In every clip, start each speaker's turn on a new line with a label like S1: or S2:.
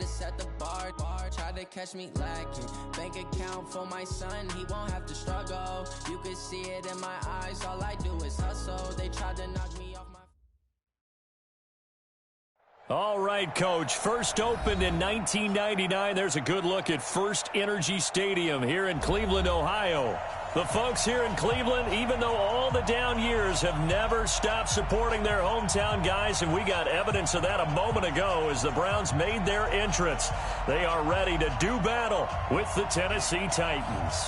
S1: to set the bar. Try to catch me lacking. Bank account for my son, he won't have to struggle. You can see it in my eyes, all I do is hustle. They tried to knock me off my...
S2: All right, Coach. First opened in 1999. There's a good look at First Energy Stadium here in Cleveland, Ohio. The folks here in Cleveland, even though all the down years, have never stopped supporting their hometown guys, and we got evidence of that a moment ago as the Browns made their entrance. They are ready to do battle with the Tennessee Titans.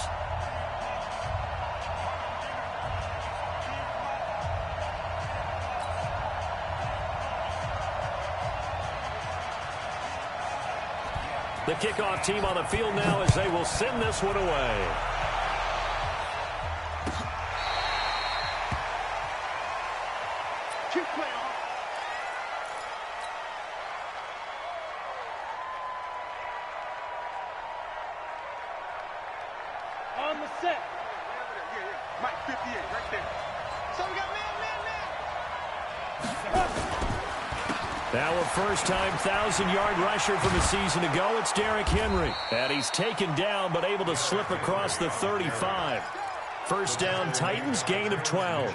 S2: The kickoff team on the field now as they will send this one away.
S3: On the set. Mike 58 right there. So we got man.
S2: Now a first-time 1,000-yard rusher from a season ago. It's Derrick Henry. And he's taken down but able to slip across the 35. First down, Titans, gain of 12.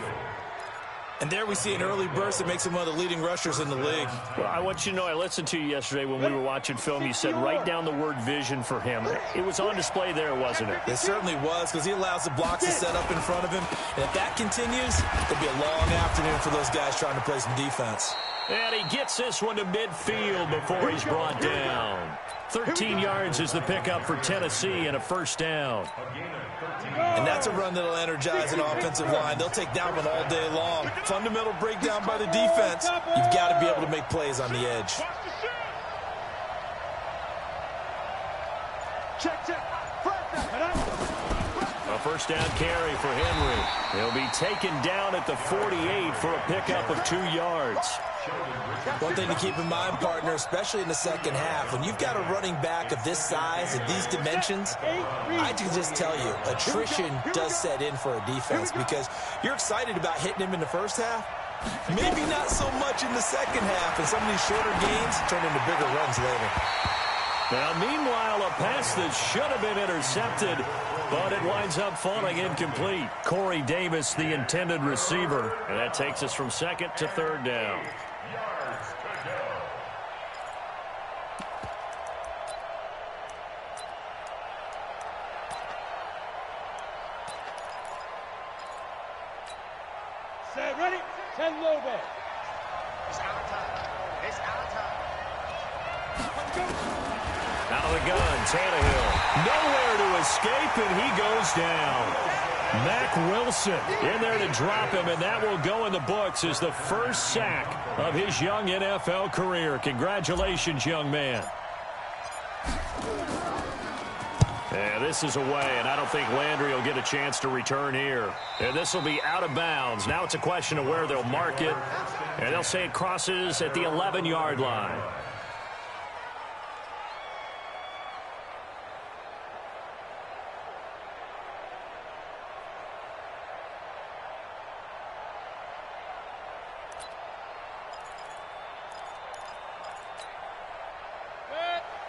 S4: And there we see an early burst that makes him one of the leading rushers in the league.
S2: Well, I want you to know, I listened to you yesterday when we were watching film. You said write down the word vision for him. It was on display there, wasn't it?
S4: It certainly was, because he allows the blocks to set up in front of him. And if that continues, it'll be a long afternoon for those guys trying to play some defense.
S2: And he gets this one to midfield before he's brought down. 13 yards is the pickup for Tennessee and a first down.
S4: And that's a run that'll energize an offensive line. They'll take that one all day long. Fundamental breakdown by the defense. You've got to be able to make plays on the edge.
S3: Check.
S2: A first down carry for Henry. He'll be taken down at the 48 for a pickup of 2 yards.
S4: One thing to keep in mind, partner, especially in the second half, when you've got a running back of this size and these dimensions, I can just tell you, attrition does set in for a defense because you're excited about hitting him in the first half. Maybe not so much in the second half, and some of these shorter gains turn into bigger runs later.
S2: Now, meanwhile, a pass that should have been intercepted, but it winds up falling incomplete. Corey Davis, the intended receiver, and that takes us from second to third down.
S3: Ready? 10 low ball.
S5: It's our time. It's our time.
S2: Out of the gun, Tannehill. Nowhere to escape, and he goes down. Mack Wilson in there to drop him, and that will go in the books as the first sack of his young NFL career. Congratulations, young man. And this is away, and I don't think Landry will get a chance to return here. And this will be out of bounds. Now it's a question of where they'll mark it. And they'll say it crosses at the 11-yard line.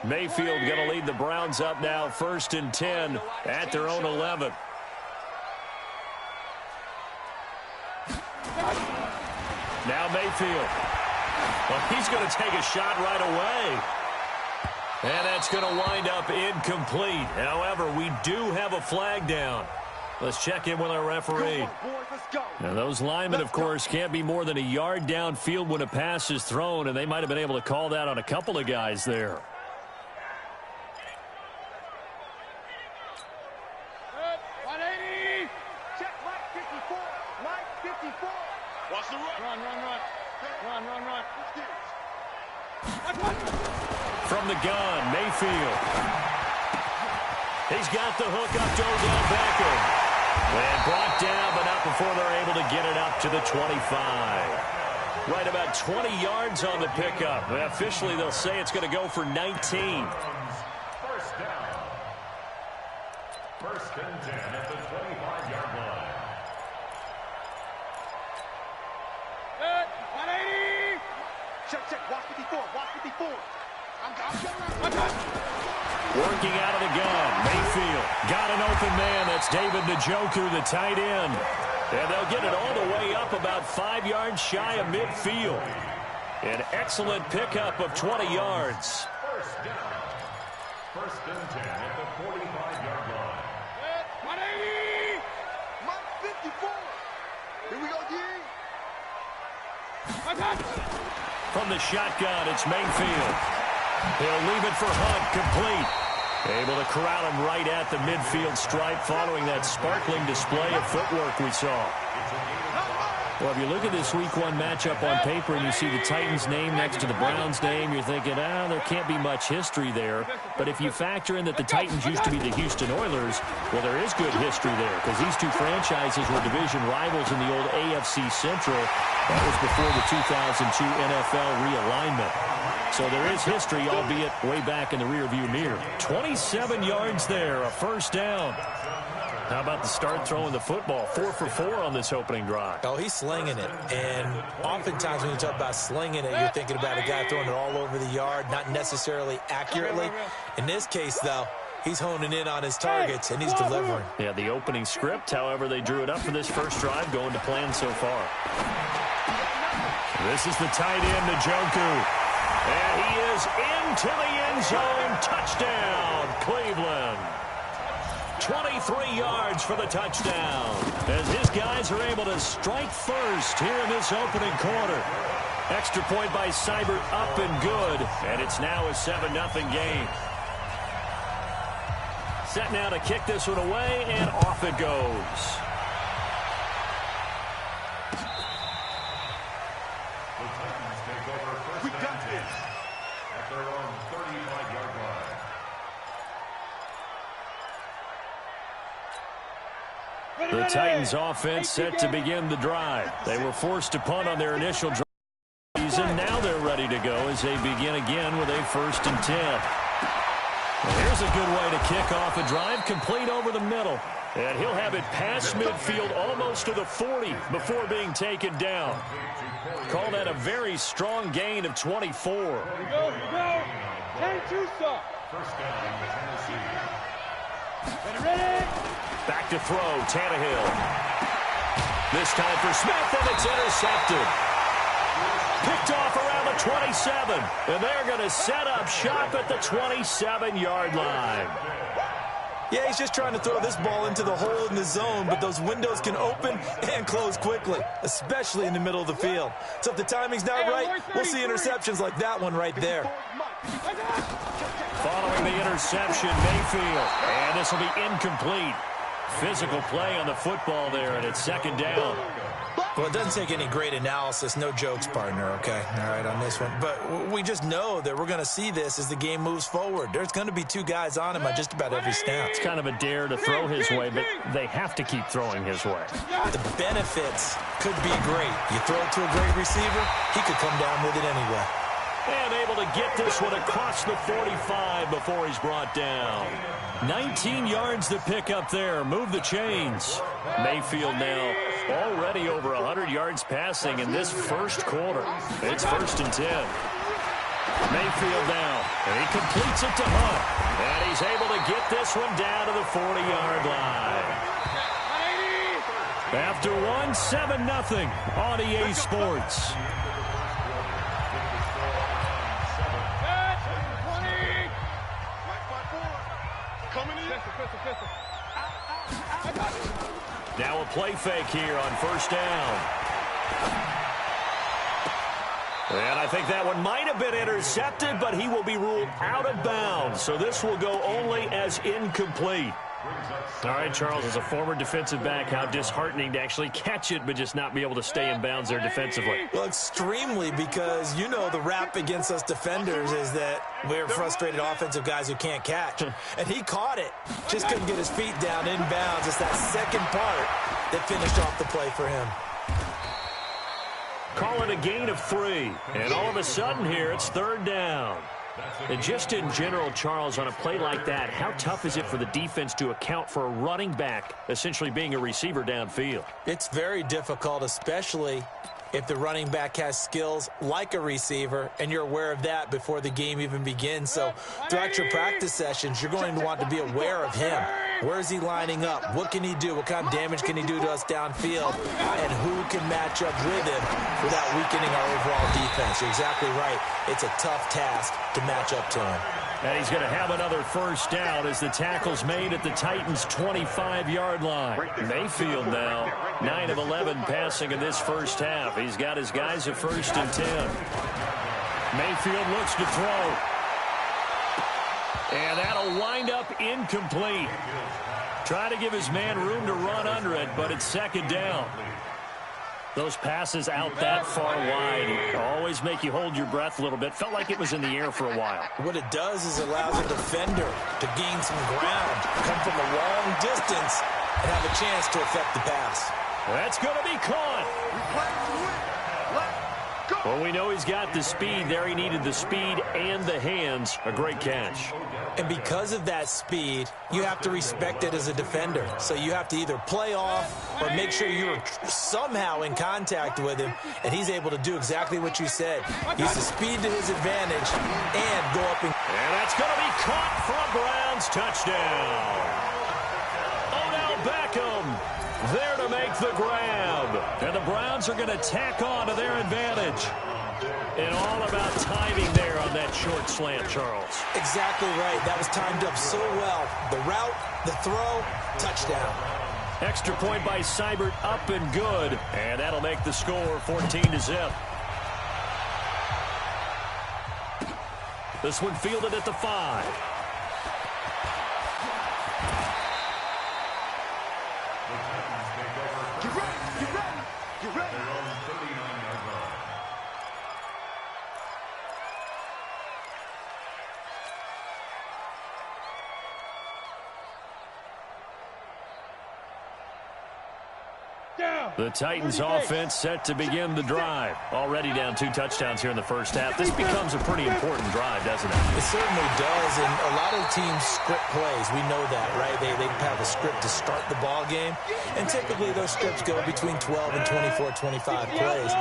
S2: Mayfield going to lead the Browns up now, 1st and 10 at their own 11. Now Mayfield. Well, he's going to take a shot right away. And that's going to wind up incomplete. However, we do have a flag down. Let's check in with our referee. Now, those linemen, of course, can't be more than a yard downfield when a pass is thrown, and they might have been able to call that on a couple of guys there. From the gun, Mayfield. He's got the hook up to Odell Beckham. And brought down, but not before they're able to get it up to the 25. Right about 20 yards on the pickup. Officially, they'll say it's going to go for 19.
S6: First down. 1st and 10 at the 25-yard line.
S3: 180. Check. Watch 54.
S2: Working out of the gun, Mayfield got an open man. That's David Njoku, the tight end. And they'll get it all the way up about 5 yards shy of midfield. An excellent pickup of 20 yards.
S6: First down. First and 10 at the 45-yard line.
S3: 180! 54! Here we go, D.
S2: From the shotgun, it's Mayfield. He'll leave it for Hunt, complete. Able to corral him right at the midfield stripe following that sparkling display of footwork we saw. Well, if you look at this Week 1 matchup on paper and you see the Titans' name next to the Browns' name, you're thinking, there can't be much history there. But if you factor in that the Titans used to be the Houston Oilers, well, there is good history there because these two franchises were division rivals in the old AFC Central. That was before the 2002 NFL realignment. So there is history, albeit way back in the rearview mirror. 27 yards there, a first down. How about the start throwing the football? 4 for 4 on this opening drive.
S4: Oh, he's slinging it. And oftentimes when you talk about slinging it, you're thinking about a guy throwing it all over the yard, not necessarily accurately. In this case, though, he's honing in on his targets, and he's delivering.
S2: Yeah, the opening script, however, they drew it up for this first drive, going to plan so far. This is the tight end, Njoku. And he is into the end zone. Touchdown, Cleveland. 23 yards for the touchdown as his guys are able to strike first here in this opening quarter. Extra point by Seibert up and good, and it's now a 7-0 game. Set now to kick this one away, and off it goes.
S6: The Titans take over first and 10 at their own 35-yard line.
S2: The Titans offense set to begin the drive. They were forced to punt on their initial drive, and now they're ready to go as they begin again with a 1st and 10. Well, here's a good way to kick off a drive, complete over the middle. And he'll have it past midfield almost to the 40 before being taken down. Call that a very strong gain of 24.
S3: Here we go. 10-2 stop.
S6: First down, Tennessee.
S3: Ready?
S2: Back to throw, Tannehill. This time for Smith, and it's intercepted. Picked off around the 27, and they're going to set up shop at the 27-yard line.
S4: Yeah, he's just trying to throw this ball into the hole in the zone, but those windows can open and close quickly, especially in the middle of the field. So if the timing's not right, we'll see interceptions like that one right there.
S2: Following the interception, Mayfield, and this will be incomplete. Physical play on the football there, and it's 2nd down.
S4: Well, it doesn't take any great analysis, no jokes, partner, okay? All right, on this one. But we just know that we're going to see this as the game moves forward. There's going to be 2 guys on him on just about every snap.
S2: It's kind of a dare to throw his way, but they have to keep throwing his way.
S4: The benefits could be great. You throw it to a great receiver, he could come down with it anyway.
S2: And able to get this one across the 45 before he's brought down. 19 yards to pick up there. Move the chains. Mayfield now already over 100 yards passing in this first quarter. It's 1st and 10. Mayfield now, and he completes it to Hunt. And he's able to get this one down to the 40-yard line. After one, 7-0 on EA Sports. Now a play fake here on 1st down. And I think that one might have been intercepted, but he will be ruled out of bounds. So this will go only as incomplete. All right, Charles, as a former defensive back, how disheartening to actually catch it but just not be able to stay in bounds there defensively.
S4: Well, extremely, because you know the rap against us defenders is that we're frustrated offensive guys who can't catch. And he caught it. Just couldn't get his feet down in bounds. It's that second part that finished off the play for him.
S2: Call it a gain of 3. And all of a sudden here, it's 3rd down. And just in general, Charles, on a play like that, how tough is it for the defense to account for a running back essentially being a receiver downfield?
S4: It's very difficult, especially if the running back has skills like a receiver, and you're aware of that before the game even begins. So throughout your practice sessions, you're going to want to be aware of him. Where is he lining up? What can he do? What kind of damage can he do to us downfield? And who can match up with him without weakening our overall defense? You're exactly right. It's a tough task to match up to him.
S2: And he's going to have another first down as the tackle's made at the Titans' 25-yard line. Mayfield now, 9 of 11 passing in this first half. He's got his guys at 1st and 10. Mayfield looks to throw. And that'll wind up incomplete. Trying to give his man room to run under it, but it's 2nd down. Those passes out that far wide always make you hold your breath a little bit. Felt like it was in the air for a while.
S4: What it does is allows a defender to gain some ground, come from a long distance, and have a chance to affect the pass.
S2: That's going to be caught. Well, we know he's got the speed there. He needed the speed and the hands. A great catch.
S4: And because of that speed, you have to respect it as a defender. So you have to either play off or make sure you're somehow in contact with him, and he's able to do exactly what you said. Use the speed to his advantage and go up and...
S2: And that's going to be caught for a Browns touchdown. Odell Beckham there to make the grab. And the Browns are going to tack on to their advantage. And all about timing there on that short slant, Charles.
S4: Exactly right. That was timed up so well. The route, the throw, touchdown.
S2: Extra point by Seibert, up and good. And that'll make the score 14-0. This one fielded at the 5.
S3: Get ready, get ready, get ready.
S2: The Titans offense set to begin the drive. Already down 2 touchdowns here in the first half. This becomes a pretty important drive, doesn't it?
S4: It certainly does, and a lot of teams script plays. We know that, right? They have a script to start the ball game, and typically those scripts go between 12 and 24, 25 plays.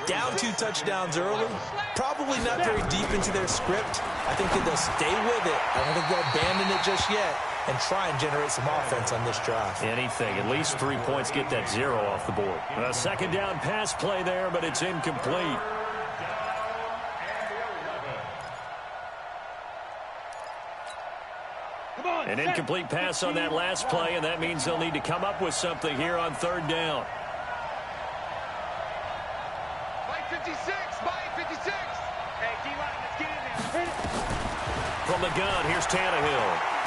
S4: Down 2 touchdowns early, probably not very deep into their script. I think that they'll stay with it. I don't think they'll abandon it just yet and try and generate some offense on this drive.
S2: Anything. At least 3 points, get that 0 off the board. A 2nd down pass play there, but it's incomplete. An incomplete pass on that last play, and that means they'll need to come up with something here on 3rd down.
S5: By 56, by 56. Hey, D-line, let's get in there.
S2: From the gun, here's Tannehill.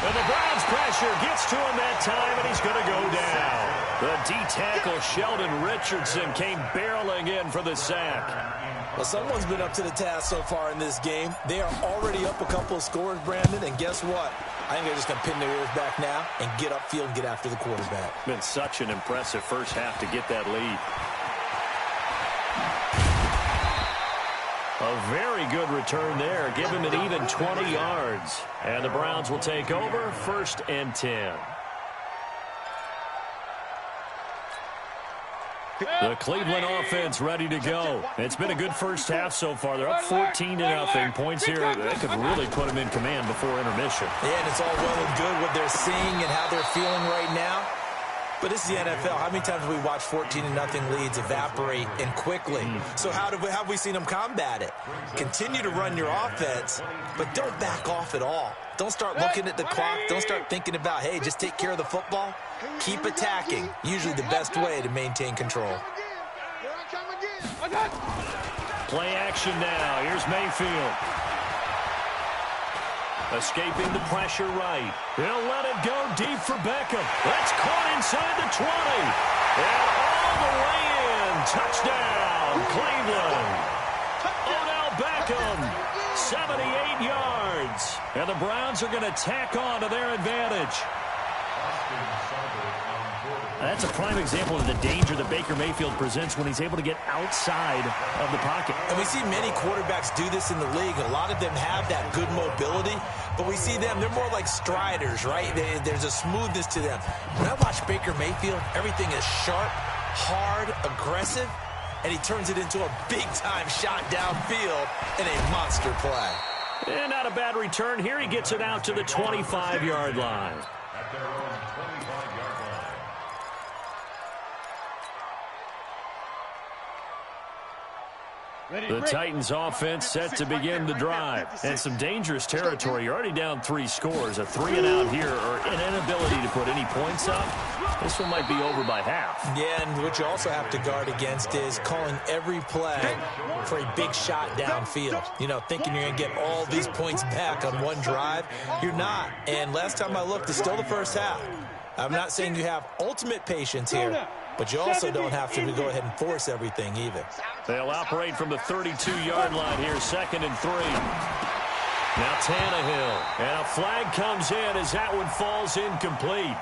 S2: And the Browns pressure gets to him that time, and he's going to go down. The D-tackle, Sheldon Richardson, came barreling in for the sack.
S4: Well, someone's been up to the task so far in this game. They are already up a couple of scores, Brandon, and guess what? I think they're just going to pin their ears back now and get upfield and get after the quarterback.
S2: Been such an impressive first half to get that lead. A very good return there. Give him an even 20 yards. And the Browns will take over 1st and 10. The Cleveland offense ready to go. It's been a good first half so far. They're up 14-0. Points here, they could really put them in command before intermission.
S4: Yeah, and it's all well and good what they're seeing and how they're feeling right now. But this is the NFL. How many times have we watched 14-0 leads evaporate and quickly? So how have we seen them combat it? Continue to run your offense, but don't back off at all. Don't start looking at the clock. Don't start thinking about, hey, just take care of the football. Keep attacking. Usually the best way to maintain control.
S2: Play action now. Here's Mayfield. Escaping the pressure right. He'll let it go deep for Beckham. That's caught inside the 20. And all the way in. Touchdown, Cleveland. Odell Beckham, 78 yards. And the Browns are going to tack on to their advantage. That's a prime example of the danger that Baker Mayfield presents when he's able to get outside of the pocket.
S4: And we see many quarterbacks do this in the league. A lot of them have that good mobility, but we see them, they're more like striders, right? There's a smoothness to them. When I watch Baker Mayfield, everything is sharp, hard, aggressive, and he turns it into a big-time shot downfield in a monster play.
S2: And not a bad return here. He gets it out to the 25-yard line.
S6: At their own 25-yard line.
S2: The Titans offense set to begin the drive. And some dangerous territory. You're already down 3 scores. A 3-and-out here, or an inability to put any points up. This one might be over by half.
S4: Yeah, and what you also have to guard against is calling every play for a big shot downfield. You know, thinking you're going to get all these points back on one drive. You're not. And last time I looked, it's still the first half. I'm not saying you have ultimate patience here, but you also don't have to go ahead and force everything either.
S2: They'll operate from the 32-yard line here, 2nd and 3. Now Tannehill, and a flag comes in as that one falls incomplete.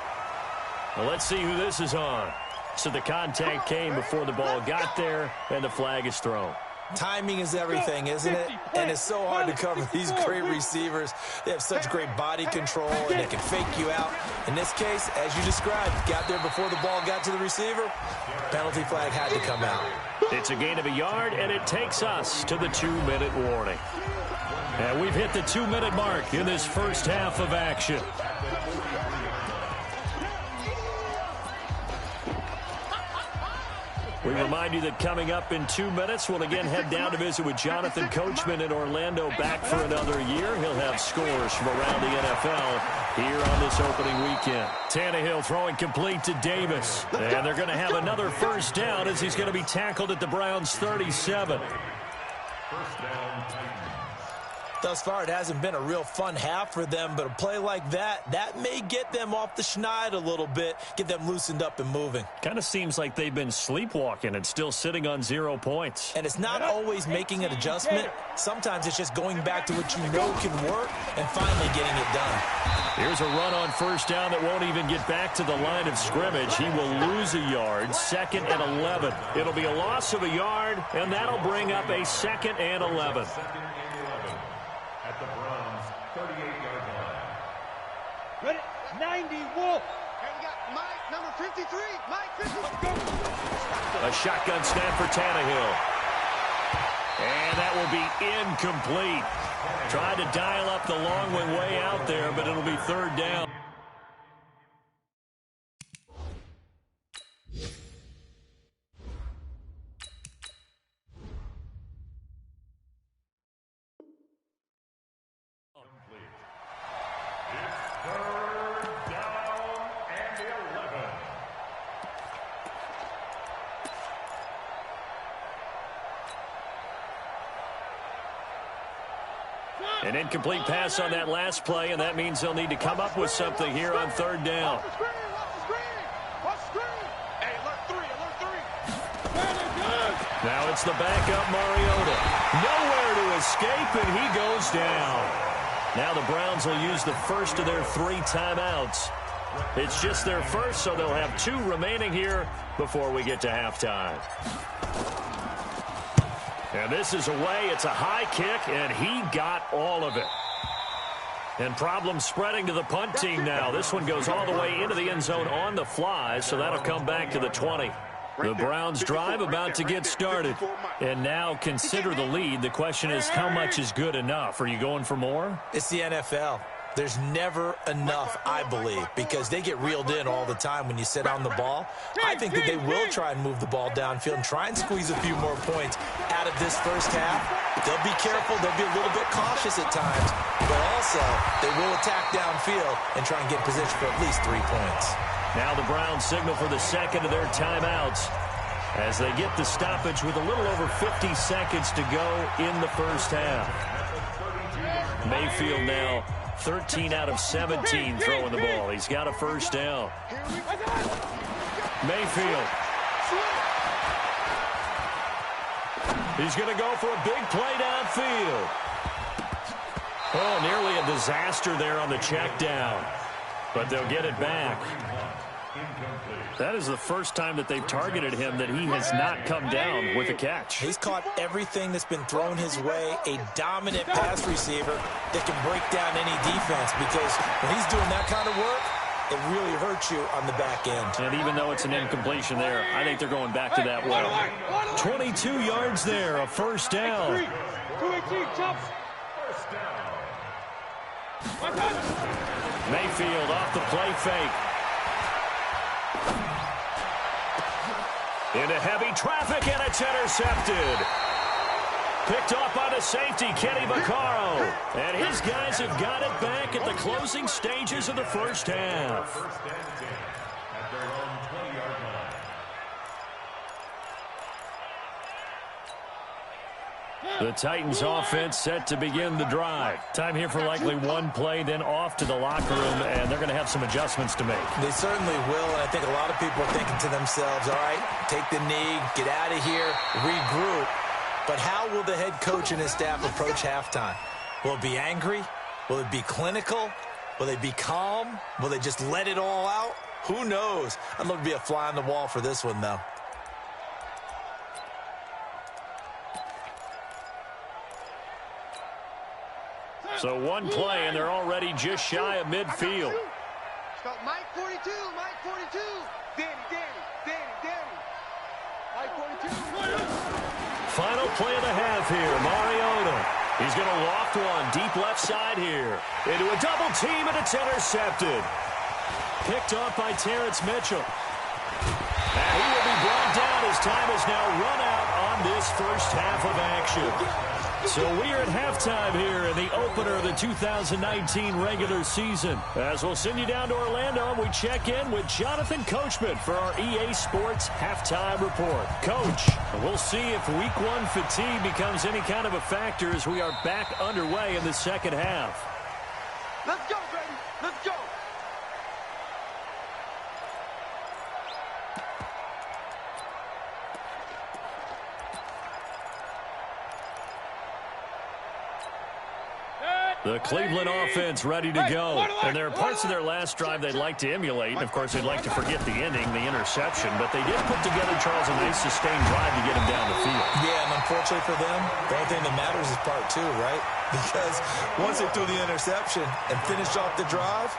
S2: Well, let's see who this is on. So the contact came before the ball got there, and the flag is thrown.
S4: Timing is everything, isn't it? And it's so hard to cover these great receivers. They have such great body control, and they can fake you out. In this case, as you described, got there before the ball got to the receiver. Penalty flag had to come out.
S2: It's a gain of a yard, and it takes us to the 2-minute warning. And we've hit the 2-minute mark in this first half of action. We remind you that coming up in 2 minutes, we'll again head down to visit with Jonathan Coachman in Orlando, back for another year. He'll have scores from around the NFL here on this opening weekend. Tannehill throwing complete to Davis. And they're going to have another first down as he's going to be tackled at the Browns' 37.
S6: First down, Titans.
S4: Thus far, it hasn't been a real fun half for them, but a play like that may get them off the schneid a little bit, get them loosened up and moving.
S2: Kind of seems like they've been sleepwalking and still sitting on 0 points.
S4: And it's not always making an adjustment. Sometimes it's just going back to what you know can work and finally getting it done.
S2: Here's a run on first down that won't even get back to the line of scrimmage. He will lose a yard, 2nd and 11. It'll be a loss of a yard, and that'll bring up a 2nd and 11.
S6: At the Browns' 38-yard line.
S3: Ready? 90, Wolf.
S5: And we got Mike, number 53. Mike, 53.
S2: A shotgun snap for Tannehill. And that will be incomplete. Tried to dial up the long one way out there, but it'll be 3rd down. An incomplete pass on that last play, and that means they'll need to come up with something here on 3rd down. Now it's the backup Mariota. Nowhere to escape, and he goes down. Now the Browns will use the first of their 3 timeouts. It's just their first, so they'll have 2 remaining here before we get to halftime. And this is away. It's a high kick, and he got all of it. And problems spreading to the punt team now. This one goes all the way into the end zone on the fly, so that'll come back to the 20. The Browns drive about to get started. And now consider the lead. The question is, how much is good enough? Are you going for more?
S4: It's the NFL. There's never enough, I believe, because they get reeled in all the time when you sit on the ball. I think that they will try and move the ball downfield and try and squeeze a few more points out of this first half. They'll be careful. They'll be a little bit cautious at times, but also they will attack downfield and try and get in position for at least 3 points.
S2: Now the Browns signal for the second of their timeouts as they get the stoppage with a little over 50 seconds to go in the first half. Mayfield now 13 out of 17 throwing the ball. He's got a first down. Mayfield. He's going to go for a big play downfield. Oh, nearly a disaster there on the check down. But they'll get it back. That is the first time that they've targeted him that he has not come down with a catch.
S4: He's caught everything that's been thrown his way, a dominant pass receiver that can break down any defense, because when he's doing that kind of work, it really hurts you on the back end.
S2: And even though it's an incompletion there, I think they're going back to that well. 22 yards there, a first down.
S3: 218, chop.
S2: Mayfield off the play fake. Into heavy traffic, and it's intercepted. Picked off by the safety, Kenny Vaccaro. And his guys have got it back at the closing stages of the first half.
S6: First and 10 at their own 20-yard line.
S2: The Titans offense set to begin the drive. Time here for likely one play, then off to the locker room, and they're going to have some adjustments to make.
S4: They certainly will, and I think a lot of people are thinking to themselves, all right, take the knee, get out of here, regroup. But how will the head coach and his staff approach halftime? Will it be angry? Will it be clinical? Will they be calm? Will they just let it all out? Who knows? I'd love to be a fly on the wall for this one, though.
S2: So one play, and they're already just shy of midfield.
S5: Stop Mike 42, Mike 42. Danny. Mike 42.
S2: Final play of the half here, Mariota. He's going to loft one deep left side here. Into a double team, and it's intercepted. Picked off by Terrence Mitchell. And he will be brought down as time has now run out on this first half of action. So we are at halftime here in the opener of the 2019 regular season. As we'll send you down to Orlando, we check in with Jonathan Coachman for our EA Sports Halftime Report. Coach, we'll see if week one fatigue becomes any kind of a factor as we are back underway in the second half.
S5: Let's go, baby. Let's go.
S2: The Cleveland offense ready to go. And there are parts of their last drive they'd like to emulate. And, of course, they'd like to forget the ending, the interception. But they did put together, Charles, a nice sustained drive to get him down the field.
S4: Yeah, and unfortunately for them, the only thing that matters is part two, right? Because once they threw the interception and finished off the drive,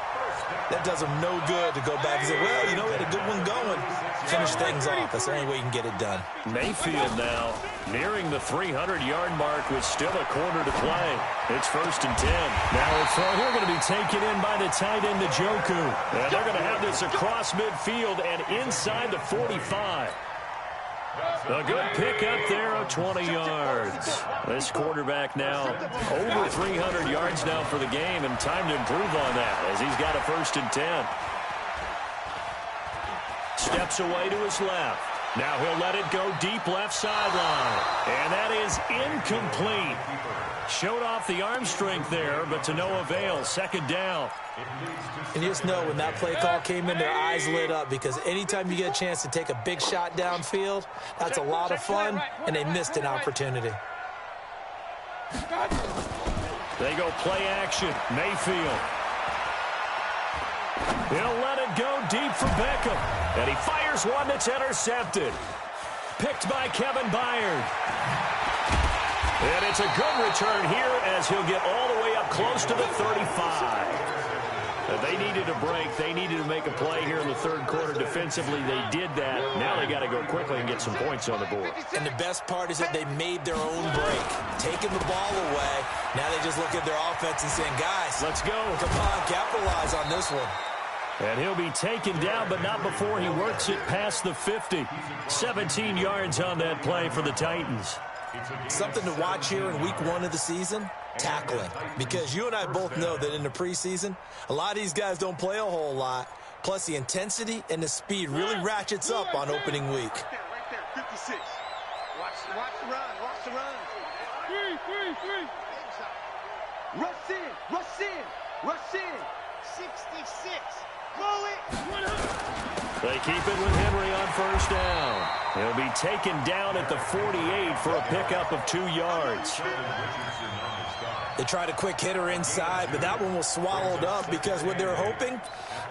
S4: that does them no good to go back and say, well, you know, we had a good one going. Finish things off. That's the only way you can get it done.
S2: Mayfield now nearing the 300-yard mark with still a quarter to play. It's 1st and 10. Now a throw here going to be taken in by the tight end, Njoku. And they're going to have this across midfield and inside the 45. A good pick up there of 20 yards. This quarterback now over 300 yards now for the game, and time to improve on that as he's got a 1st and 10. Steps away to his left. Now he'll let it go deep left sideline. And that is incomplete. Showed off the arm strength there, but to no avail. 2nd down.
S4: And you just know when that play call came in, their eyes lit up, because anytime you get a chance to take a big shot downfield, that's a lot of fun, and they missed an opportunity.
S2: They go play action. Mayfield. He'll let it go deep for Beckham. And he fires one that's intercepted. Picked by Kevin Byard. And it's a good return here as he'll get all the way up close to the 35. They needed a break. They needed to make a play here in the 3rd quarter. Defensively, they did that. Now they got to go quickly and get some points on the board.
S4: And the best part is that they made their own break, taking the ball away. Now they just look at their offense and saying, guys,
S2: let's go.
S4: Come on, capitalize on this one.
S2: And he'll be taken down, but not before he works it past the 50. 17 yards on that play for the Titans.
S4: Something to watch here in week 1 of the season, tackling. Because you and I both know that in the preseason, a lot of these guys don't play a whole lot. Plus, the intensity and the speed really ratchets up on opening week.
S5: Right there, 56. Watch the run, watch the run.
S3: 3.
S5: Rush in. 66. Blow it.
S2: They keep it with Henry on 1st down. He'll be taken down at the 48 for a pickup of 2 yards.
S4: They tried a quick hitter inside, but that one was swallowed up because what they're hoping,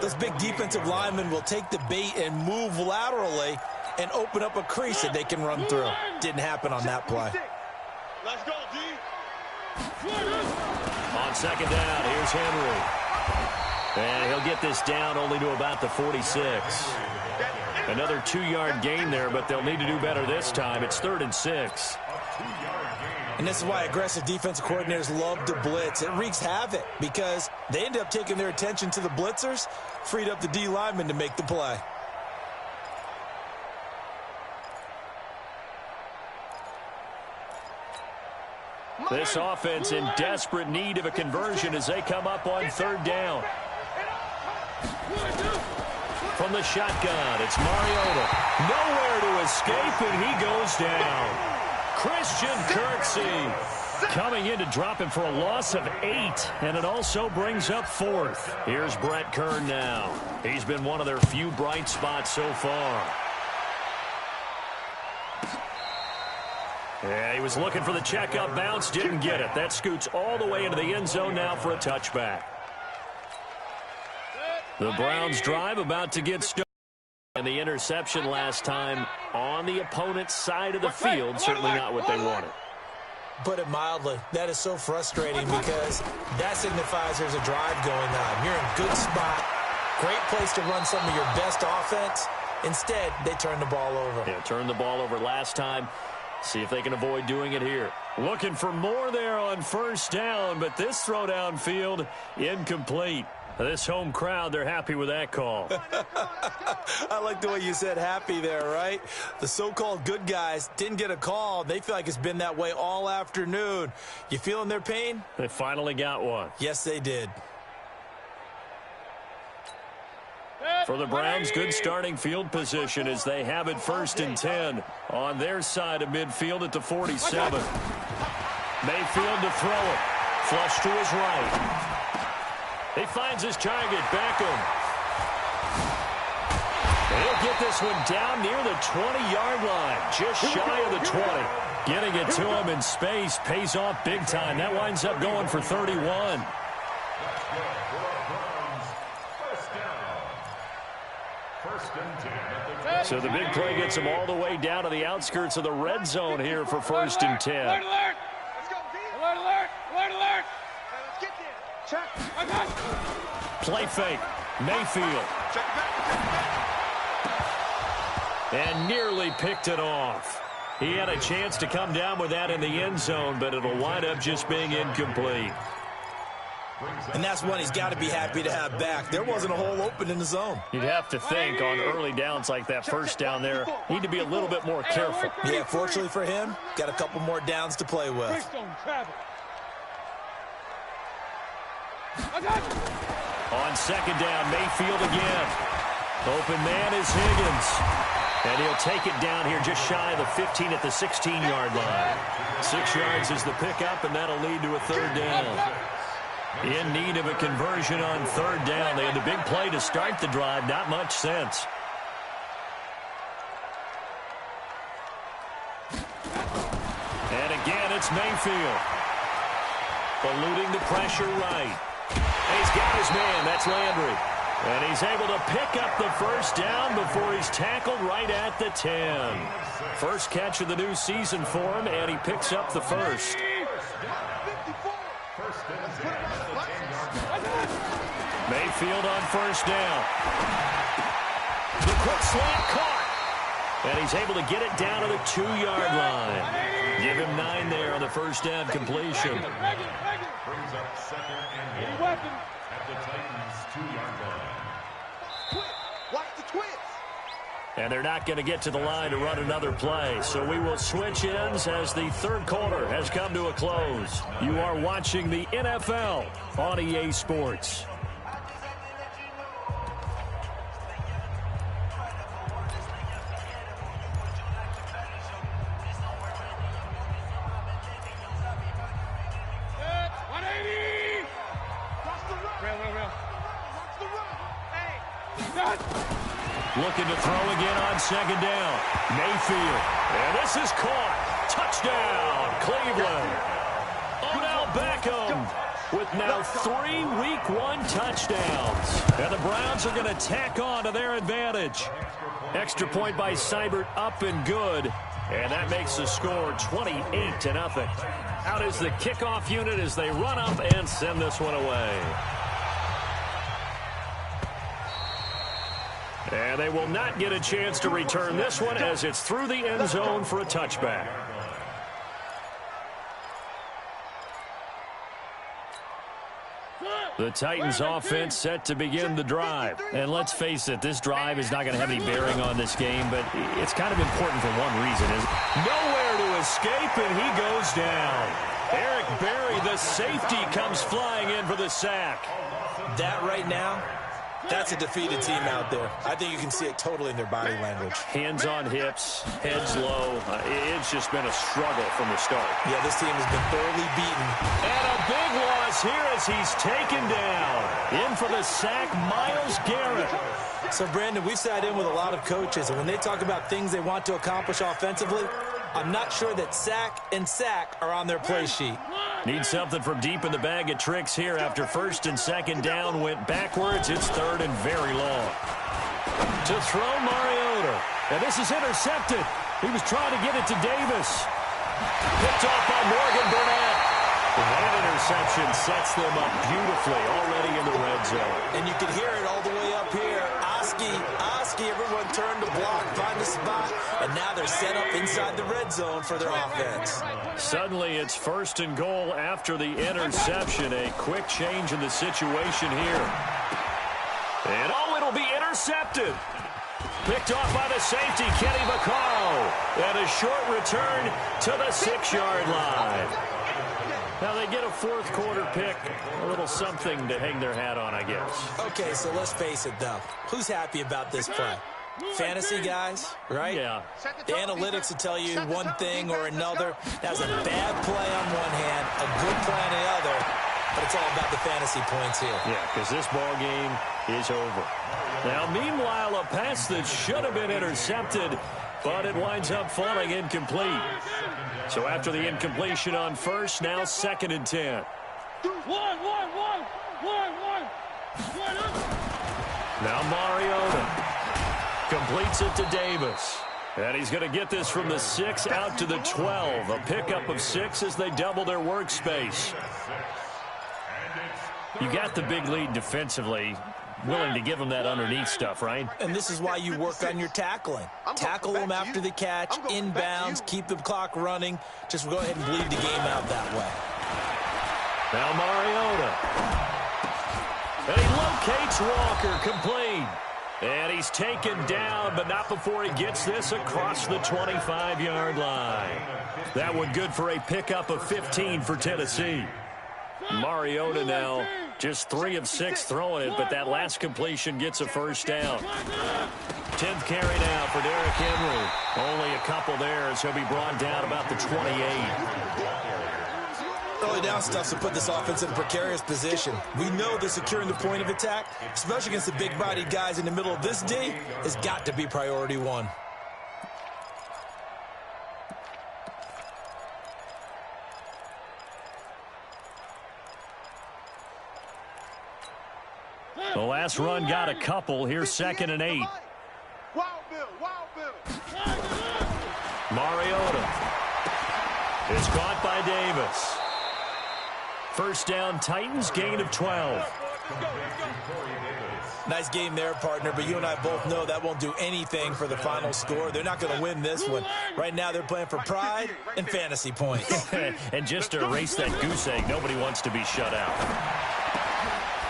S4: those big defensive linemen will take the bait and move laterally and open up a crease that they can run through. Didn't happen on that play.
S3: Let's go, D.
S2: On 2nd down, here's Henry. And he'll get this down only to about the 46. Another 2-yard gain there, but they'll need to do better this time. It's 3rd and 6.
S4: And this is why aggressive defensive coordinators love to blitz. It wreaks havoc because they end up taking their attention to the blitzers, freed up the D lineman to make the play.
S2: This offense in desperate need of a conversion as they come up on 3rd down. From the shotgun, it's Mariota. Nowhere to escape, and he goes down. Christian Kirksey coming in to drop him for a loss of 8, and it also brings up 4th. Here's Brett Kern now. He's been one of their few bright spots so far. Yeah, he was looking for the checkup bounce, didn't get it. That scoots all the way into the end zone now for a touchback. The Browns drive about to get started. And the interception last time on the opponent's side of the field, certainly not what they wanted.
S4: Put it mildly, that is so frustrating because that signifies there's a drive going on. You're in a good spot, great place to run some of your best offense. Instead, they turn the ball over.
S2: Yeah, turned the ball over last time. See if they can avoid doing it here. Looking for more there on 1st down, but this throw downfield incomplete. This home crowd, they're happy with that call.
S4: I like the way you said happy there, right? The so-called good guys didn't get a call. They feel like it's been that way all afternoon. You feeling their pain?
S2: They finally got one.
S4: Yes, they did.
S2: For the Browns, good starting field position as they have it 1st and 10 on their side of midfield at the 47. Mayfield to throw it. Flush to his right. He finds his target, Beckham. He'll get this one down near the 20-yard line, just shy of the 20. Getting it to him in space pays off big time. That winds up going for 31. So the big play gets him all the way down to the outskirts of the red zone here for 1st and 10.
S3: Alert, alert! Let's go, D! Alert, alert! Alert, alert! Let's get there. Check. I got it.
S2: Play fake. Mayfield.
S3: Check it back.
S2: And nearly picked it off. He had a chance to come down with that in the end zone, but it'll wind up just being incomplete.
S4: And that's one he's got to be happy to have back. There wasn't a hole open in the zone.
S2: You'd have to think on early downs like that 1st down there, need to be a little bit more careful.
S4: Yeah, fortunately for him, got a couple more downs to play with.
S2: On 2nd down, Mayfield again. Open man is Higgins. And he'll take it down here just shy of the 15 at the 16-yard line. 6 yards is the pickup, and that'll lead to a 3rd down. In need of a conversion on 3rd down. They had the big play to start the drive. Not much sense. And again, it's Mayfield. Eluding the pressure right. He's got his man. That's Landry. And he's able to pick up the 1st down before he's tackled right at the 10. First catch of the new season for him, and he picks up the 1st. Mayfield on 1st down. The quick slant caught. And he's able to get it down to the 2-yard line. Give him 9 there on the 1st down completion.
S6: Brings up 2nd and 1 at the Titans' 2-yard line.
S3: Watch the twist.
S2: And they're not going to get to the line to run another play. So we will switch ends as the 3rd quarter has come to a close. You are watching the NFL on EA Sports. Looking to throw again on 2nd down. Mayfield. And this is caught. Touchdown, Cleveland. Odell Beckham with now 3 Week 1 touchdowns. And the Browns are going to tack on to their advantage. Extra point by Seibert up and good. And that makes the score 28-0. Out is the kickoff unit as they run up and send this one away. And they will not get a chance to return this one as it's through the end zone for a touchback. The Titans offense set to begin the drive. And let's face it, this drive is not going to have any bearing on this game, but it's kind of important for one reason. Is nowhere to escape, and he goes down. Eric Berry, the safety, comes flying in for the sack.
S4: That right now, that's a defeated team out there. I think you can see it totally in their body language.
S2: Hands on hips, heads low. It's just been a struggle from the start.
S4: Yeah, this team has been thoroughly beaten.
S2: And a big loss here as he's taken down. In for the sack, Myles Garrett.
S4: So, Brandon, we've sat in with a lot of coaches, and when they talk about things they want to accomplish offensively, I'm not sure that sack and sack are on their play sheet.
S2: Need something from deep in the bag of tricks here after first and second down went backwards. It's third and very long. To throw Mariota. And this is intercepted. He was trying to get it to Davis. Picked off by Morgan Burnett. That interception sets them up beautifully already in the red zone.
S4: And you can hear it all the way up here. Oski, everyone turned to block, find a spot, and now they're set up inside the red zone for their offense.
S2: Suddenly it's first and goal after the interception. A quick change in the situation here. And it'll be intercepted. Picked off by the safety, Kenny Vaccaro. And a short return to the 6-yard line. Now they get a fourth quarter pick, a little something to hang their hat on, I guess.
S4: Okay, so let's face it, though. Who's happy about this play? Fantasy guys, right?
S2: Yeah.
S4: The analytics will tell you one thing or another. That was a bad play on one hand, a good play on the other, but it's all about the fantasy points here.
S2: Yeah, because this ball game is over. Now, meanwhile, a pass that should have been intercepted, but it winds up falling incomplete. So after the incompletion on first, now second and 10. Now Mariota completes it to Davis. And he's going to get this from the 6 out to the 12. A pickup of 6 as they double their workspace. You got the big lead defensively. Willing to give them that underneath stuff, right?
S4: And this is why you work on your tackling. Tackle them after the catch, inbounds, keep the clock running. Just go ahead and bleed the game out that way.
S2: Now Mariota. And he locates Walker, complete. And he's taken down, but not before he gets this across the 25-yard line. That one good for a pickup of 15 for Tennessee. Mariota now just 3 of 6 throwing it, but that last completion gets a first down. 10th carry now for Derrick Henry. Only a couple there as he'll be brought down about the 28.
S4: Early down stuff to put this offense in a precarious position. We know that securing the point of attack, especially against the big-bodied guys in the middle of this D, has got to be priority one.
S2: The last run got a couple. Here's second and 8. Mariota is caught by Davis. First down, Titans, gain of 12.
S4: Nice game there, partner, but you and I both know that won't do anything for the final score. They're not going to win this one. Right now they're playing for pride and fantasy points.
S2: And just to erase that goose egg, nobody wants to be shut out.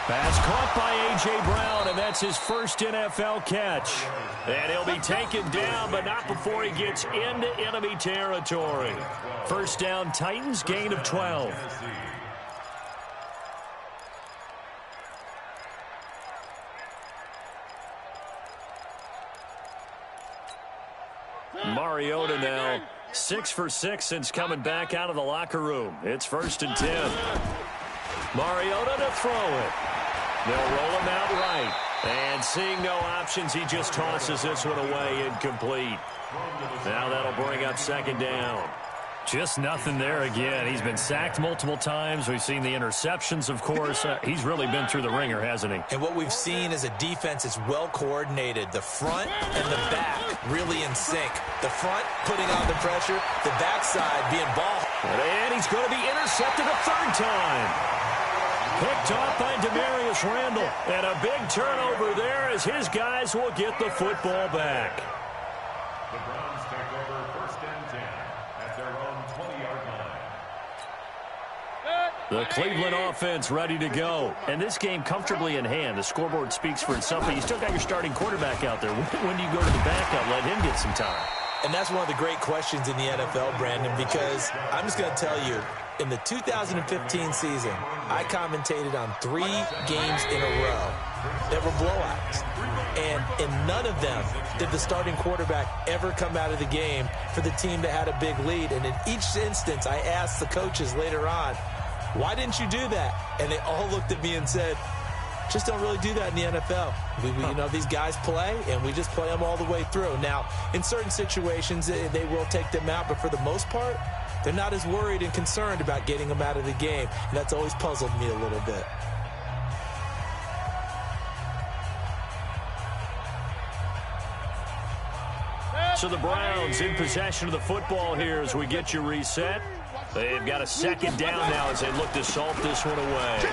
S2: Pass caught by A.J. Brown, and that's his first NFL catch. And he'll be taken down, but not before he gets into enemy territory. First down, Titans, gain of 12. Mariota now 6 for 6 since coming back out of the locker room. It's first and 10. Mariota to throw it. They'll roll him out right. And seeing no options, he just tosses this one away incomplete. Now that'll bring up second down. Just nothing there again. He's been sacked multiple times. We've seen the interceptions, of course. He's really been through the ringer, hasn't he?
S4: And what we've seen is a defense that's well coordinated. The front and the back really in sync. The front putting on the pressure, the backside being ball.
S2: And he's going to be intercepted a third time. Picked off by Demarius Randall. And a big turnover there as his guys will get the football back.
S6: The Browns take over 1st and 10 at their own 20-yard line.
S2: The Cleveland offense ready to go. And this game comfortably in hand. The scoreboard speaks for itself, but you still got your starting quarterback out there. When do you go to the backup, let him get some time?
S4: And that's one of the great questions in the NFL, Brandon, because I'm just going to tell you, in the 2015 season, I commentated on 3 games in a row that were blowouts. And in none of them did the starting quarterback ever come out of the game for the team that had a big lead. And in each instance, I asked the coaches later on, why didn't you do that? And they all looked at me and said, just don't really do that in the NFL. You know, these guys play, and we just play them all the way through. Now, in certain situations, they will take them out, but for the most part, they're not as worried and concerned about getting them out of the game. And that's always puzzled me a little bit.
S2: So the Browns in possession of the football here as we get you reset. They've got a 2nd down now as they look to salt this one away.